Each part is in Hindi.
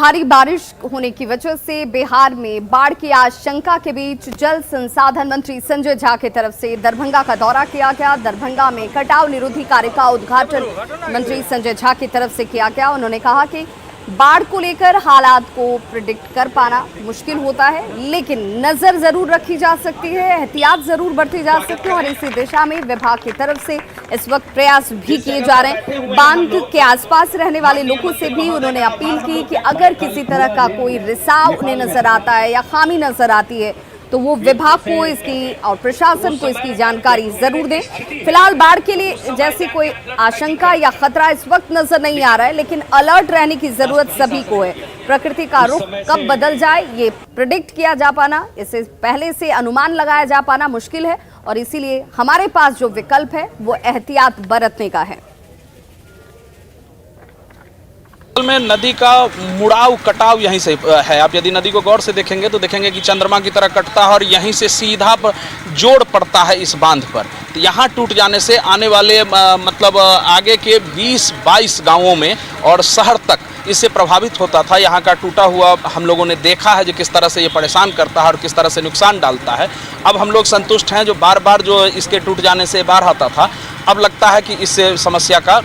भारी बारिश होने की वजह से बिहार में बाढ़ की आशंका के बीच जल संसाधन मंत्री संजय झा की तरफ से दरभंगा का दौरा किया गया। दरभंगा में कटाव निरोधी कार्य का उद्घाटन मंत्री संजय झा की तरफ से किया गया। उन्होंने कहा कि बाढ़ को लेकर हालात को प्रिडिक्ट कर पाना मुश्किल होता है, लेकिन नजर जरूर रखी जा सकती है, एहतियात जरूर बरती जा सकती है और इसी दिशा में विभाग की तरफ से इस वक्त प्रयास भी किए जा रहे हैं। बांध के आसपास रहने वाले लोगों से भी उन्होंने अपील की कि अगर किसी तरह का कोई रिसाव उन्हें नजर आता है या खामी नजर आती है तो वो विभाग को इसकी और प्रशासन को इसकी जानकारी जरूर दें। फिलहाल बाढ़ के लिए जैसी कोई आशंका या खतरा इस वक्त नजर नहीं आ रहा है, लेकिन अलर्ट रहने की जरूरत सभी को है। प्रकृति का रुख कब बदल जाए ये प्रिडिक्ट किया जा पाना, इसे पहले से अनुमान लगाया जा पाना मुश्किल है और इसीलिए हमारे पास जो विकल्प है वो एहतियात बरतने का है। में नदी का मुड़ाव कटाव यहीं से है। आप यदि नदी को गौर से देखेंगे तो देखेंगे कि चंद्रमा की तरह कटता है और यहीं से सीधा जोड़ पड़ता है इस बांध पर। तो यहाँ टूट जाने से आने वाले मतलब आगे के 20-22 गांवों में और शहर तक इससे प्रभावित होता था। यहाँ का टूटा हुआ हम लोगों ने देखा है जो किस तरह से ये परेशान करता है और किस तरह से नुकसान डालता है। अब हम लोग संतुष्ट हैं। जो बार बार जो इसके टूट जाने से बाढ़ आता था, अब लगता है कि इस समस्या का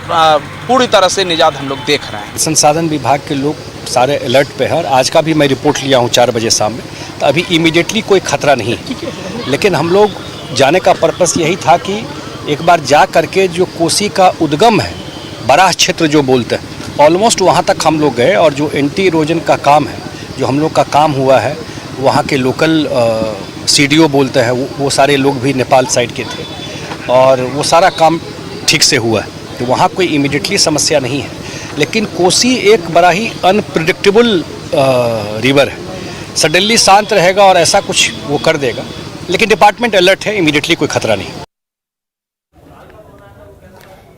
पूरी तरह से निजात हम लोग देख रहे हैं। संसाधन विभाग के लोग सारे अलर्ट पे हैं और आज का भी मैं रिपोर्ट लिया हूँ 4 बजे शाम में, तो अभी इमीडिएटली कोई खतरा नहीं है। लेकिन हम लोग जाने का पर्पस यही था कि एक बार जा करके जो कोसी का उद्गम है, बराह क्षेत्र जो बोलते हैं, ऑलमोस्ट वहाँ तक हम लोग गए और जो एंटी इरोजन का काम है, जो हम लोग का काम हुआ है, वहाँ के लोकल CDO बोलते हैं, वो सारे लोग भी नेपाल साइड के थे और वो सारा काम ठीक से हुआ है। तो वहाँ कोई इमीडिएटली समस्या नहीं है। लेकिन कोसी एक बड़ा ही अनप्रिडिक्टेबल रिवर है, सडनली शांत रहेगा और ऐसा कुछ वो कर देगा। लेकिन डिपार्टमेंट अलर्ट है, इमीडिएटली कोई खतरा नहीं।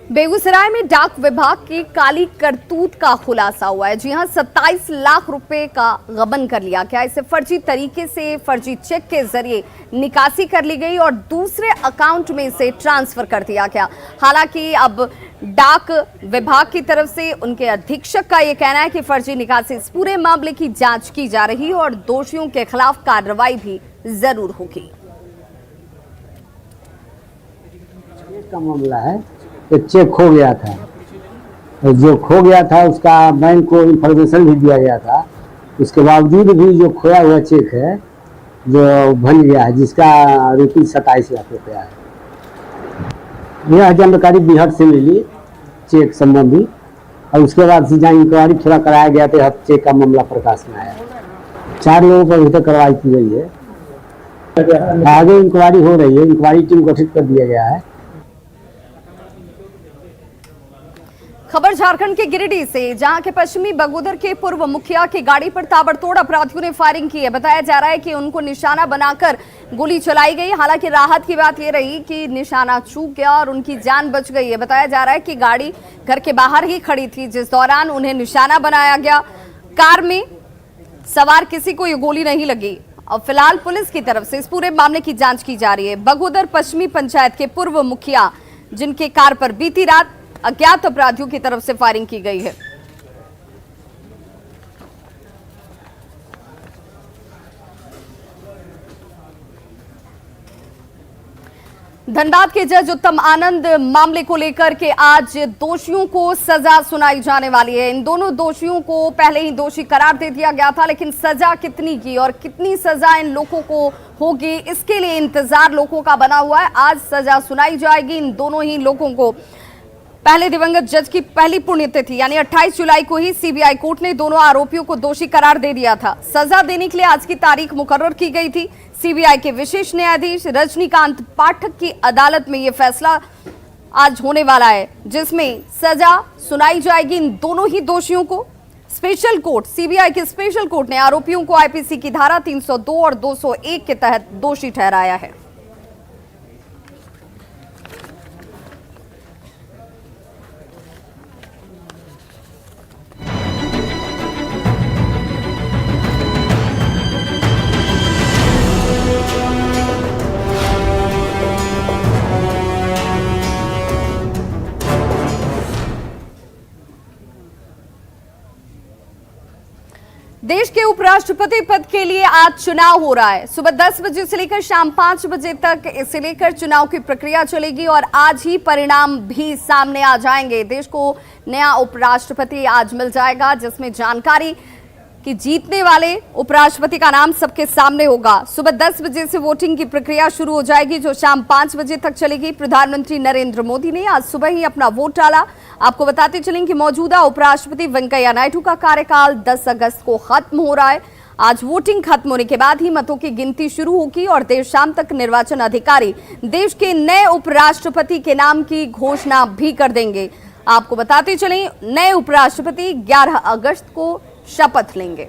बेगूसराय में डाक विभाग की काली करतूत का खुलासा हुआ है। जी हां, 27 लाख रुपए का गबन कर लिया गया। इसे फर्जी तरीके से फर्जी चेक के जरिए निकासी कर ली गई और दूसरे अकाउंट में इसे ट्रांसफर कर दिया गया। हालांकि अब डाक विभाग की तरफ से उनके अधीक्षक का यह कहना है कि फर्जी निकासी इस पूरे मामले की जांच की जा रही है और दोषियों के खिलाफ कार्रवाई भी जरूर होगी। का मामला है, एक चेक खो गया था और जो खो गया था उसका बैंक को इंफॉर्मेशन भी दिया गया था। उसके बावजूद भी जो खोया हुआ चेक है जो बन गया है, जिसका रुपये 27 लाख रुपया है। यह जानकारी बिहार से मिली चेक संबंधी और उसके बाद से जहाँ इंक्वायरी थोड़ा कराया गया तो चेक का मामला प्रकाश में आया। 4 लोगों पर अभी तक कार्रवाई की गई है। आगे इंक्वायरी हो रही है, इंक्वायरी टीम गठित कर दिया गया है। खबर झारखंड के गिरिडीह से, जहां के पश्चिमी बगोदर के पूर्व मुखिया की गाड़ी पर ताबड़तोड़ अपराधियों ने फायरिंग की है। बताया जा रहा है कि उनको निशाना बनाकर गोली चलाई गई। हालांकि राहत की बात यह रही कि निशाना चूक गया और उनकी जान बच गई है। बताया जा रहा है कि गाड़ी घर के बाहर ही खड़ी थी जिस दौरान उन्हें निशाना बनाया गया। कार में सवार किसी को ये गोली नहीं लगी और फिलहाल पुलिस की तरफ से इस पूरे मामले की जांच की जा रही है। बगोदर पश्चिमी पंचायत के पूर्व मुखिया जिनके कार पर बीती रात अज्ञात अपराधियों की तरफ से फायरिंग की गई है। धनबाद के जज उत्तम आनंद मामले को लेकर के आज दोषियों को सजा सुनाई जाने वाली है। इन दोनों दोषियों को पहले ही दोषी करार दे दिया गया था, लेकिन सजा कितनी की और कितनी सजा इन लोगों को होगी इसके लिए इंतजार लोगों का बना हुआ है। आज सजा सुनाई जाएगी इन दोनों ही लोगों को। पहले दिवंगत जज की पहली पुण्यतिथि यानी 28 जुलाई को ही CBI कोर्ट ने दोनों आरोपियों को दोषी करार दे दिया था। सजा देने के लिए आज की तारीख मुकर्रर की गई थी। CBI के विशेष न्यायाधीश रजनीकांत पाठक की अदालत में यह फैसला आज होने वाला है, जिसमें सजा सुनाई जाएगी इन दोनों ही दोषियों को। स्पेशल कोर्ट, CBI के स्पेशल कोर्ट ने आरोपियों को IPC की धारा 302 और 201 के तहत दोषी ठहराया है। देश के उपराष्ट्रपति पद के लिए आज चुनाव हो रहा है। सुबह 10 बजे से लेकर शाम 5 बजे तक इसे लेकर चुनाव की प्रक्रिया चलेगी और आज ही परिणाम भी सामने आ जाएंगे। देश को नया उपराष्ट्रपति आज मिल जाएगा, जिसमें जानकारी कि जीतने वाले उपराष्ट्रपति का नाम सबके सामने होगा। सुबह 10 बजे से वोटिंग की प्रक्रिया शुरू हो जाएगी, जो शाम 5 बजे तक चलेगी। प्रधानमंत्री नरेंद्र मोदी ने आज सुबह ही अपना वोट डाला। आपको बताते चलें कि मौजूदा उपराष्ट्रपति वेंकैया नायडू का कार्यकाल 10 अगस्त को खत्म हो रहा है। आज वोटिंग खत्म होने के बाद ही मतों की गिनती शुरू होगी और देर शाम तक निर्वाचन अधिकारी देश के नए उपराष्ट्रपति के नाम की घोषणा भी कर देंगे। आपको बताते चलें, नए उपराष्ट्रपति 11 अगस्त को शपथ लेंगे।